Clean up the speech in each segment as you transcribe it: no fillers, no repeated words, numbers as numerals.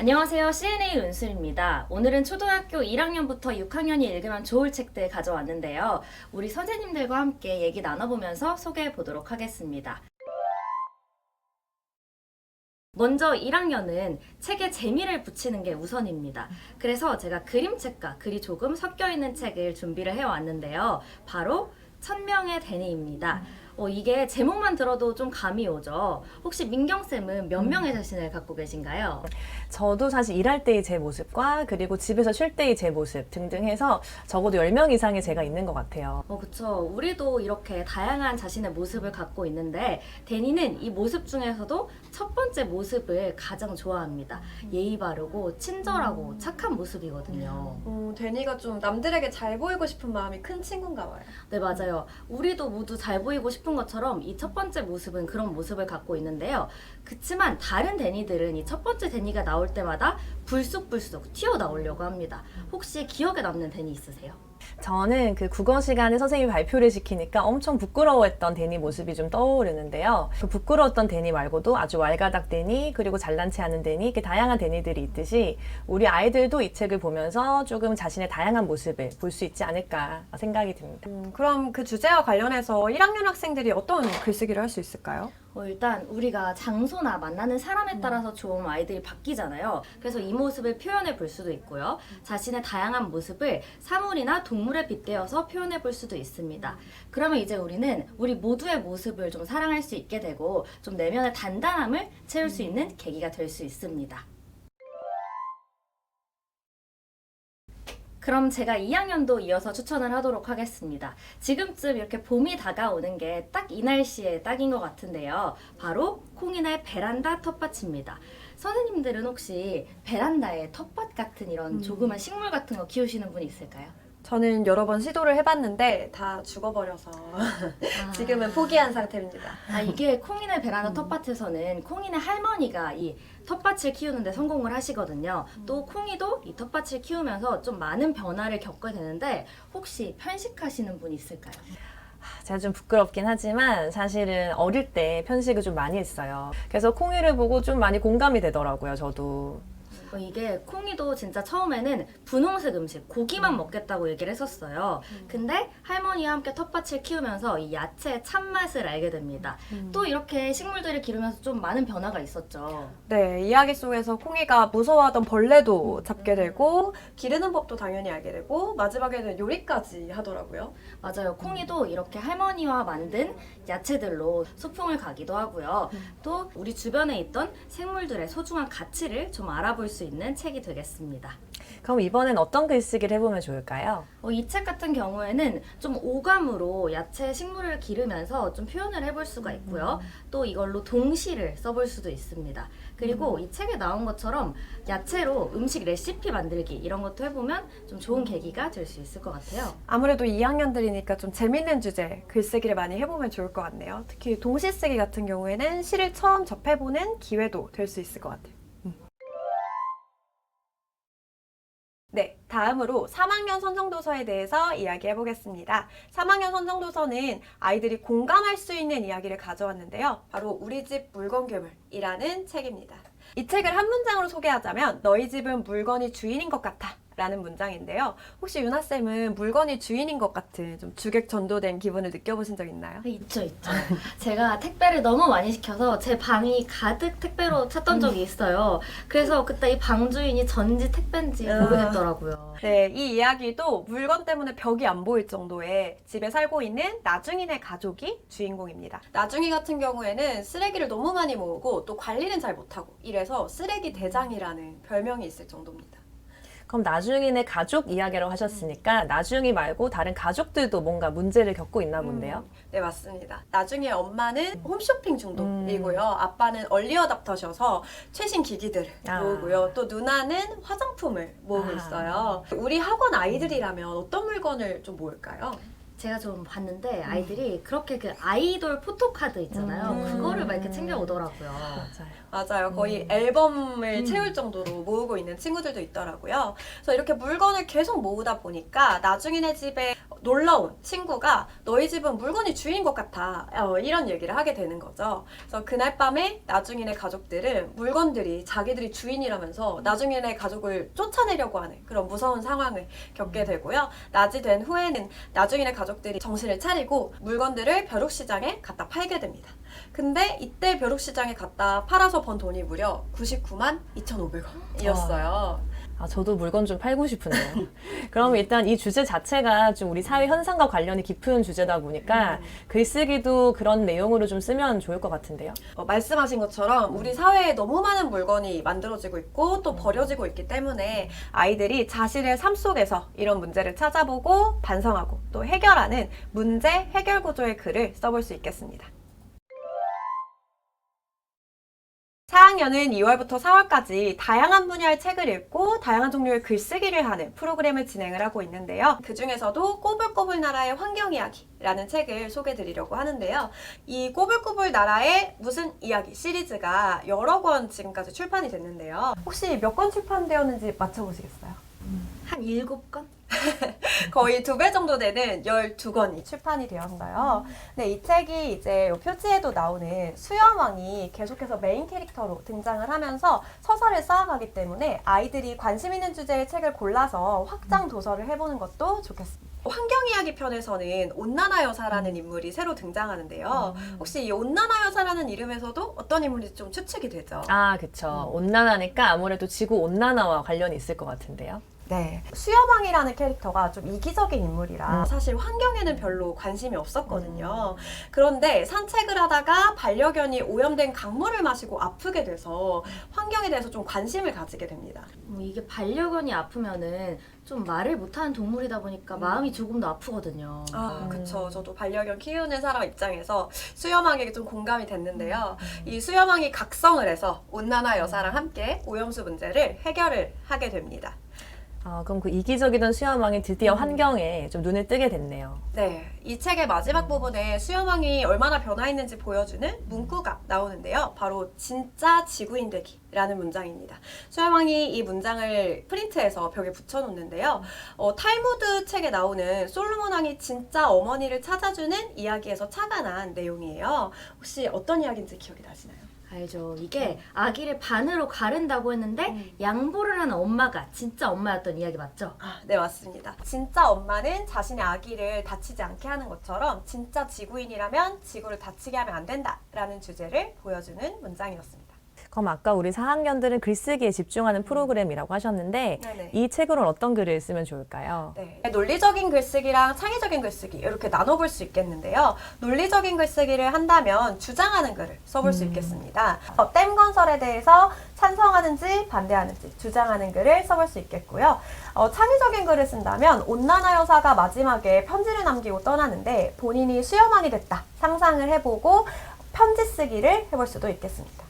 안녕하세요. CNA 은술입니다. 오늘은 초등학교 1학년부터 6학년이 읽으면 좋을 책들 가져왔는데요. 우리 선생님들과 함께 얘기 나눠보면서 소개해 보도록 하겠습니다. 먼저 1학년은 책에 재미를 붙이는 게 우선입니다. 그래서 제가 그림책과 글이 조금 섞여 있는 책을 준비를 해왔는데요. 바로 1000명의 데니입니다. 이게 제목만 들어도 좀 감이 오죠. 혹시 민경쌤은 몇 명의 자신을 갖고 계신가요? 저도 사실 일할 때의 제 모습과 그리고 집에서 쉴 때의 제 모습 등등 해서 적어도 10명 이상의 제가 있는 것 같아요. 그쵸. 우리도 이렇게 다양한 자신의 모습을 갖고 있는데 데니는 이 모습 중에서도 첫 번째 모습을 가장 좋아합니다. 예의 바르고 친절하고 착한 모습이거든요. 데니가 좀 남들에게 잘 보이고 싶은 마음이 큰 친구인가 봐요. 네, 맞아요. 우리도 모두 잘 보이고 싶은 것처럼 이 첫 번째 모습은 그런 모습을 갖고 있는데요. 그치만 다른 데니들은 이 첫 번째 데니가 나올 때마다 불쑥불쑥 튀어나오려고 합니다. 혹시 기억에 남는 데니 있으세요? 저는 그 국어 시간에 선생님이 발표를 시키니까 엄청 부끄러워했던 데니 모습이 좀 떠오르는데요. 그 부끄러웠던 데니 말고도 아주 왈가닥 데니, 그리고 잘난 체 하는 데니, 이렇게 다양한 데니들이 있듯이 우리 아이들도 이 책을 보면서 조금 자신의 다양한 모습을 볼 수 있지 않을까 생각이 듭니다. 그럼 그 주제와 관련해서 1학년 학생들이 어떤 글쓰기를 할 수 있을까요? 일단 우리가 장소나 만나는 사람에 따라서 좀 아이들이 바뀌잖아요. 그래서 이 모습을 표현해 볼 수도 있고요. 자신의 다양한 모습을 사물이나 동물에 빗대어서 표현해 볼 수도 있습니다. 그러면 이제 우리는 우리 모두의 모습을 좀 사랑할 수 있게 되고 좀 내면의 단단함을 채울 수 있는 계기가 될 수 있습니다. 그럼 제가 2학년도 이어서 추천을 하도록 하겠습니다. 지금쯤 이렇게 봄이 다가오는 게 딱 이 날씨에 딱인 것 같은데요. 바로 콩이네 베란다 텃밭입니다. 선생님들은 혹시 베란다에 텃밭 같은 이런 조그만 식물 같은 거 키우시는 분이 있을까요? 저는 여러 번 시도를 해봤는데 다 죽어버려서 지금은 포기한 상태입니다. 이게 콩이네 베란다 텃밭에서는 콩이네 할머니가 이 텃밭을 키우는데 성공을 하시거든요. 또 콩이도 이 텃밭을 키우면서 좀 많은 변화를 겪게 되는데 혹시 편식하시는 분 있을까요? 제가 좀 부끄럽긴 하지만 사실은 어릴 때 편식을 좀 많이 했어요. 그래서 콩이를 보고 좀 많이 공감이 되더라고요, 저도. 이게 콩이도 진짜 처음에는 분홍색 음식, 고기만 먹겠다고 얘기를 했었어요. 근데 할머니와 함께 텃밭을 키우면서 이 야채의 참맛을 알게 됩니다. 또 이렇게 식물들을 기르면서 좀 많은 변화가 있었죠. 네, 이야기 속에서 콩이가 무서워하던 벌레도 잡게 되고 기르는 법도 당연히 알게 되고 마지막에는 요리까지 하더라고요. 맞아요. 콩이도 이렇게 할머니와 만든 야채들로 소풍을 가기도 하고요. 또 우리 주변에 있던 생물들의 소중한 가치를 좀 알아볼 수 있는 책이 되겠습니다. 그럼 이번엔 어떤 글쓰기를 해보면 좋을까요? 이 책 같은 경우에는 좀 오감으로 야채 식물을 기르면서 좀 표현을 해볼 수가 있고요. 또 이걸로 동시를 써볼 수도 있습니다. 그리고 이 책에 나온 것처럼 야채로 음식 레시피 만들기 이런 것도 해보면 좀 좋은 계기가 될 수 있을 것 같아요. 아무래도 2학년들이니까 좀 재밌는 주제 글쓰기를 많이 해보면 좋을 것 같네요. 특히 동시 쓰기 같은 경우에는 시를 처음 접해보는 기회도 될 수 있을 것 같아요. 네, 다음으로 3학년 선정도서에 대해서 이야기해 보겠습니다. 3학년 선정도서는 아이들이 공감할 수 있는 이야기를 가져왔는데요. 바로 우리 집 물건 괴물이라는 책입니다. 이 책을 한 문장으로 소개하자면 너희 집은 물건이 주인인 것 같아 라는 문장인데요. 혹시 유나쌤은 물건이 주인인 것 같은 좀 주객 전도된 기분을 느껴보신 적 있나요? 있죠. 제가 택배를 너무 많이 시켜서 제 방이 가득 택배로 찼던 적이 있어요. 그래서 그때 이 방 주인이 전지 택배인지 모르겠더라고요. 네, 이 이야기도 물건 때문에 벽이 안 보일 정도의 집에 살고 있는 나중이네 가족이 주인공입니다. 나중이 같은 경우에는 쓰레기를 너무 많이 모으고 또 관리는 잘 못하고 이래서 쓰레기 대장이라는 별명이 있을 정도입니다. 그럼 나중이네 가족 이야기라고 하셨으니까 나중이 말고 다른 가족들도 뭔가 문제를 겪고 있나 본데요? 네, 맞습니다. 나중에 엄마는 홈쇼핑 중독이고요. 아빠는 얼리어답터셔서 최신 기기들을 모으고요. 또 누나는 화장품을 모으고 있어요. 우리 학원 아이들이라면 어떤 물건을 좀 모을까요? 제가 좀 봤는데 아이들이 그렇게 그 아이돌 포토카드 있잖아요. 그거를 막 이렇게 챙겨오더라고요. 맞아요. 거의 앨범을 채울 정도로 모으고 있는 친구들도 있더라고요. 그래서 이렇게 물건을 계속 모으다 보니까 나중에 내 집에 놀러온 친구가 너희 집은 물건이 주인 것 같아. 이런 얘기를 하게 되는 거죠. 그래서 그날 밤에 나중인의 가족들은 물건들이 자기들이 주인이라면서 나중인의 가족을 쫓아내려고 하는 그런 무서운 상황을 겪게 되고요. 낮이 된 후에는 나중인의 가족들이 정신을 차리고 물건들을 벼룩시장에 갖다 팔게 됩니다. 근데 이때 벼룩시장에 갖다 팔아서 번 돈이 무려 99만 2,500원이었어요. 저도 물건 좀 팔고 싶은데요. 그럼 일단 이 주제 자체가 좀 우리 사회 현상과 관련이 깊은 주제다 보니까 글쓰기도 그런 내용으로 좀 쓰면 좋을 것 같은데요. 말씀하신 것처럼 우리 사회에 너무 많은 물건이 만들어지고 있고 또 버려지고 있기 때문에 아이들이 자신의 삶 속에서 이런 문제를 찾아보고 반성하고 또 해결하는 문제 해결 구조의 글을 써볼 수 있겠습니다. 4학년은 2월부터 4월까지 다양한 분야의 책을 읽고 다양한 종류의 글쓰기를 하는 프로그램을 진행을 하고 있는데요. 그 중에서도 꼬불꼬불 나라의 환경 이야기라는 책을 소개드리려고 하는데요. 이 꼬불꼬불 나라의 무슨 이야기 시리즈가 여러 권 지금까지 출판이 됐는데요. 혹시 몇 권 출판되었는지 맞춰보시겠어요? 한 7권? 거의 2배 정도 되는 12권이 출판이 되었어요. 네, 이 책이 이제 표지에도 나오는 수염왕이 계속해서 메인 캐릭터로 등장을 하면서 서사를 쌓아가기 때문에 아이들이 관심 있는 주제의 책을 골라서 확장 도서를 해보는 것도 좋겠습니다. 환경 이야기 편에서는 온난화 여사라는 인물이 새로 등장하는데요. 혹시 이 온난화 여사라는 이름에서도 어떤 인물인지 좀 추측이 되죠? 그쵸. 온난화니까 아무래도 지구 온난화와 관련이 있을 것 같은데요. 네. 수염왕이라는 캐릭터가 좀 이기적인 인물이라 사실 환경에는 별로 관심이 없었거든요. 그런데 산책을 하다가 반려견이 오염된 강물을 마시고 아프게 돼서 환경에 대해서 좀 관심을 가지게 됩니다. 이게 반려견이 아프면은 좀 말을 못하는 동물이다 보니까 마음이 조금 더 아프거든요. 그쵸. 저도 반려견 키우는 사람 입장에서 수염왕에게 좀 공감이 됐는데요. 이 수염왕이 각성을 해서 온난화 여사랑 함께 오염수 문제를 해결을 하게 됩니다. 그럼 그 이기적이던 수염왕이 드디어 환경에 좀 눈을 뜨게 됐네요. 네, 이 책의 마지막 부분에 수염왕이 얼마나 변화했는지 보여주는 문구가 나오는데요. 바로 진짜 지구인 되기라는 문장입니다. 수염왕이 이 문장을 프린트해서 벽에 붙여놓는데요. 탈무드 책에 나오는 솔로몬 왕이 진짜 어머니를 찾아주는 이야기에서 착안한 내용이에요. 혹시 어떤 이야기인지 기억이 나시나요? 알죠. 이게 아기를 반으로 가른다고 했는데 양보를 하는 엄마가 진짜 엄마였던 이야기 맞죠? 네, 맞습니다. 진짜 엄마는 자신의 아기를 다치지 않게 하는 것처럼 진짜 지구인이라면 지구를 다치게 하면 안 된다라는 주제를 보여주는 문장이었습니다. 그럼 아까 우리 4학년들은 글쓰기에 집중하는 프로그램이라고 하셨는데 네네. 이 책으로는 어떤 글을 쓰면 좋을까요? 네. 논리적인 글쓰기랑 창의적인 글쓰기 이렇게 나눠볼 수 있겠는데요. 논리적인 글쓰기를 한다면 주장하는 글을 써볼 수 있겠습니다. 댐 건설에 대해서 찬성하는지 반대하는지 주장하는 글을 써볼 수 있겠고요. 창의적인 글을 쓴다면 온난화 여사가 마지막에 편지를 남기고 떠나는데 본인이 수염왕이 됐다 상상을 해보고 편지 쓰기를 해볼 수도 있겠습니다.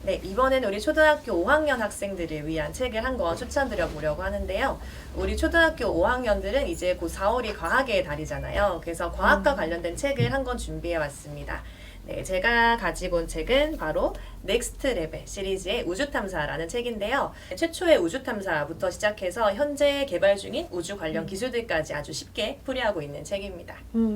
네, 이번에는 우리 초등학교 5학년 학생들을 위한 책을 한 권 추천드려 보려고 하는데요. 우리 초등학교 5학년들은 이제 곧 4월이 과학의 달이잖아요. 그래서 과학과 관련된 책을 한 권 준비해 왔습니다. 네, 제가 가지고 온 책은 바로 넥스트 레벨 시리즈의 우주탐사라는 책인데요. 최초의 우주탐사부터 시작해서 현재 개발 중인 우주 관련 기술들까지 아주 쉽게 풀이하고 있는 책입니다.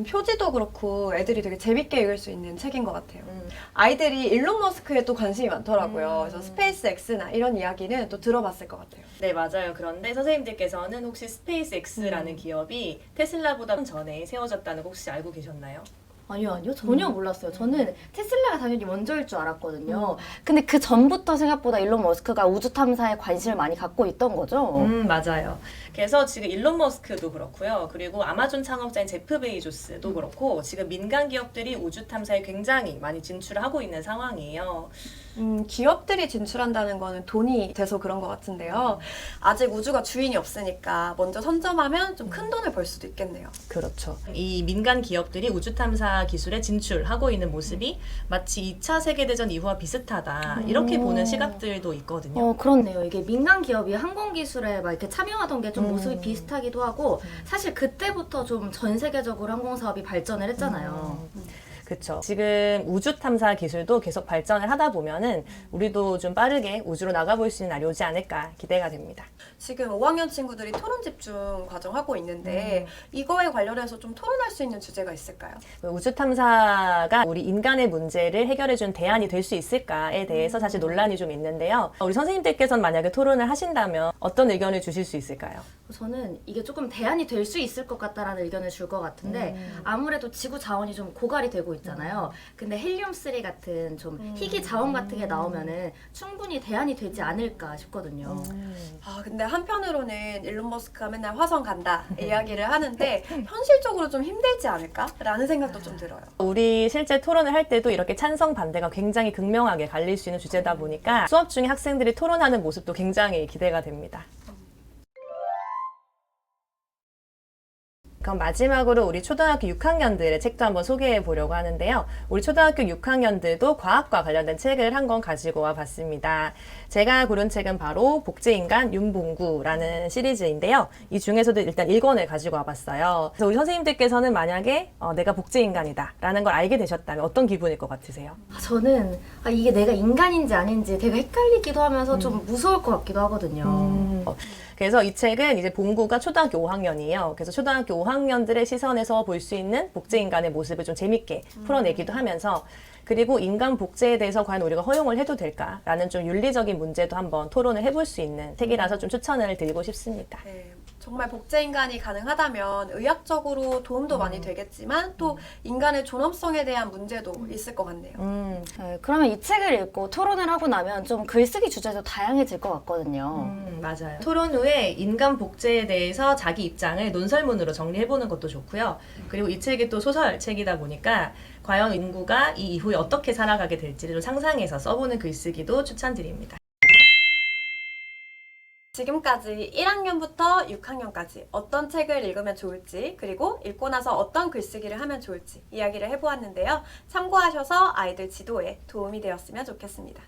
표지도 그렇고 애들이 되게 재밌게 읽을 수 있는 책인 것 같아요. 아이들이 일론 머스크에 또 관심이 많더라고요. 그래서 스페이스 X나 이런 이야기는 또 들어봤을 것 같아요. 네, 맞아요. 그런데 선생님들께서는 혹시 스페이스 X라는 기업이 테슬라보다 전에 세워졌다는 거 혹시 알고 계셨나요? 아니요. 전혀 몰랐어요. 저는 테슬라가 당연히 먼저일 줄 알았거든요. 근데 그 전부터 생각보다 일론 머스크가 우주 탐사에 관심을 많이 갖고 있던 거죠? 맞아요. 그래서 지금 일론 머스크도 그렇고요. 그리고 아마존 창업자인 제프 베이조스도 그렇고 지금 민간 기업들이 우주 탐사에 굉장히 많이 진출하고 있는 상황이에요. 기업들이 진출한다는 거는 돈이 돼서 그런 것 같은데요. 아직 우주가 주인이 없으니까 먼저 선점하면 좀 큰 돈을 벌 수도 있겠네요. 그렇죠. 이 민간 기업들이 우주 탐사 기술에 진출하고 있는 모습이 마치 2차 세계대전 이후와 비슷하다. 이렇게 보는 시각들도 있거든요. 그렇네요. 이게 민간 기업이 항공 기술에 막 이렇게 참여하던 게 좀 모습이 비슷하기도 하고 사실 그때부터 좀 전 세계적으로 항공 사업이 발전을 했잖아요. 그쵸. 지금 우주 탐사 기술도 계속 발전을 하다 보면은 우리도 좀 빠르게 우주로 나가볼 수 있는 날이 오지 않을까 기대가 됩니다. 지금 5학년 친구들이 토론 집중 과정 하고 있는데 이거에 관련해서 좀 토론할 수 있는 주제가 있을까요? 우주 탐사가 우리 인간의 문제를 해결해준 대안이 될 수 있을까에 대해서 사실 논란이 좀 있는데요. 우리 선생님들께서는 만약에 토론을 하신다면 어떤 의견을 주실 수 있을까요? 저는 이게 조금 대안이 될 수 있을 것 같다라는 의견을 줄 것 같은데 아무래도 지구 자원이 좀 고갈이 되고 있잖아요. 근데 헬륨3 같은 좀 희귀 자원 같은 게 나오면은 충분히 대안이 되지 않을까 싶거든요. 아, 근데 한편으로는 일론 머스크가 맨날 화성 간다 이야기를 하는데 현실적으로 좀 힘들지 않을까라는 생각도 좀 들어요. 우리 실제 토론을 할 때도 이렇게 찬성 반대가 굉장히 극명하게 갈릴 수 있는 주제다 보니까 수업 중에 학생들이 토론하는 모습도 굉장히 기대가 됩니다. 그럼 마지막으로 우리 초등학교 6학년들의 책도 한번 소개해 보려고 하는데요. 우리 초등학교 6학년들도 과학과 관련된 책을 한 권 가지고 와 봤습니다. 제가 고른 책은 바로 복제인간 윤봉구라는 시리즈인데요. 이 중에서도 일단 1권을 가지고 와 봤어요. 그래서 우리 선생님들께서는 만약에 내가 복제인간이다 라는 걸 알게 되셨다면 어떤 기분일 것 같으세요? 저는 이게 내가 인간인지 아닌지 되게 헷갈리기도 하면서 좀 무서울 것 같기도 하거든요. 그래서 이 책은 이제 봉구가 초등학교 5학년이에요. 그래서 초등학교 5학년들의 시선에서 볼 수 있는 복제인간의 모습을 좀 재밌게 풀어내기도 하면서 그리고 인간 복제에 대해서 과연 우리가 허용을 해도 될까라는 좀 윤리적인 문제도 한번 토론을 해볼 수 있는 책이라서 좀 추천을 드리고 싶습니다. 네, 정말 복제 인간이 가능하다면 의학적으로 도움도 많이 되겠지만 또 인간의 존엄성에 대한 문제도 있을 것 같네요. 네, 그러면 이 책을 읽고 토론을 하고 나면 좀 글쓰기 주제도 다양해질 것 같거든요. 맞아요. 토론 후에 인간 복제에 대해서 자기 입장을 논설문으로 정리해보는 것도 좋고요. 그리고 이 책이 또 소설책이다 보니까 과연 인구가 이 이후에 어떻게 살아가게 될지를 좀 상상해서 써보는 글쓰기도 추천드립니다. 지금까지 1학년부터 6학년까지 어떤 책을 읽으면 좋을지 그리고 읽고 나서 어떤 글쓰기를 하면 좋을지 이야기를 해보았는데요. 참고하셔서 아이들 지도에 도움이 되었으면 좋겠습니다.